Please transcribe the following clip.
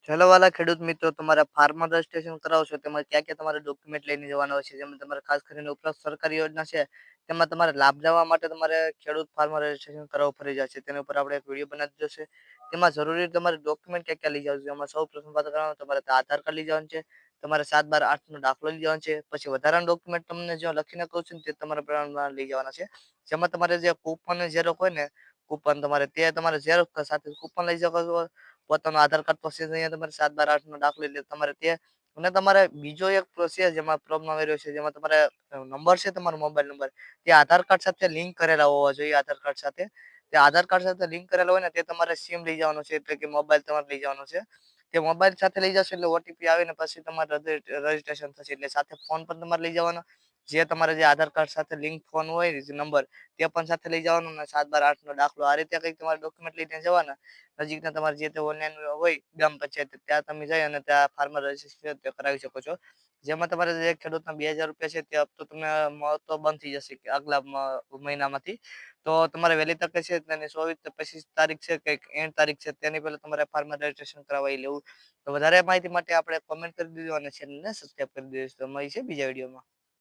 Hello વાલા ખેડૂત મિત્રો, તમારે ફાર્મર રજીસ્ટ્રેશન કરાવશો તેમાં ક્યાં ક્યાં તમારે ડોક્યુમેન્ટ લઈને જવાના હોય છે. જેમાં તમારે ખાસ કરીને ઉપલબ્ધ સરકારી યોજના છે તેમાં તમારે લાભ લેવા માટે તમારે ખેડૂત ફાર્મર રજીસ્ટ્રેશન કરાવવું ફરજિયાત છે. તેના ઉપર આપણે એક વિડીયો બનાવી દીધો છે. તેમાં જરૂરી તમારે ડોક્યુમેન્ટ ક્યાં ક્યાં લઈ જવાનું છે. એમાં સૌ પ્રથમ વાત કરવાનું તમારે આધાર કાર્ડ લઈ જવાનું છે. તમારે 7/12/8 નો દાખલો લઈ જવાનો છે. પછી વધારાના ડોક્યુમેન્ટ તમને જે લખીને કહું છું ને તે તમારે પ્રમાણે લઈ જવાના છે. જેમાં તમારે જે કૂપન ઝેરોક્ષ હોય ને કૂપન તમારે તે તમારે ઝેરોક્ષ સાથે કૂપન લઈ શકો છો. પોતાનો આધાર કાર્ડ પ્રોસેસ અહીંયા તમારે 7/12/8 નો દાખલો એટલે તમારે તે અને તમારે બીજો એક પ્રોસેસ જેમાં પ્રોબ્લેમ આવી રહ્યો છે. જેમાં તમારે નંબર છે તમારો મોબાઈલ નંબર તે આધાર કાર્ડ સાથે લિંક કરેલા હોવા જોઈએ. આધાર કાર્ડ સાથે તે આધાર કાર્ડ સાથે લિંક કરેલા હોય ને તે તમારે સિમ લઈ જવાનું છે. એટલે કે મોબાઈલ તમારે લઈ જવાનો છે. તે મોબાઈલ સાથે લઈ જશો એટલે ઓટીપી આવે ને પછી તમારે રજીસ્ટ્રેશન થશે. એટલે સાથે ફોન પણ તમારે લઈ જવાનો. જે તમારે જે આધાર કાર્ડ સાથે લિંક ફોન હોય જે નંબર તે પણ સાથે લઈ જવાનો ને 7/12/8 નો દાખલો આ રીતે કંઈક તમારે ડોક્યુમેન્ટ લઈને જવાના. નજીકના તમારે જે તે ઓનલાઈન હોય ગ્રામ પંચાયત ત્યાં તમે જઈ અને ત્યાં ફાર્મર રજીસ્ટ્રેશન કરાવી શકો છો. જેમાં તમારે જે ખેડૂતના 2,000 રૂપિયા છે તે હપ્તો તમને મળતો બંધ થઈ જશે કે આગલા મહિનામાંથી. તો તમારે વહેલી તકે છે તેની 24-25 તારીખ છે કંઈક એન્ડ તારીખ છે તેની પહેલા તમારે ફાર્મર રજીસ્ટ્રેશન કરાવી લેવું. તો વધારે માહિતી માટે આપણે કોમેન્ટ કરી દીધું અને ચેનલને સબસ્ક્રાઈબ કરી દીધું. તો મળી છે બીજા વિડીયોમાં.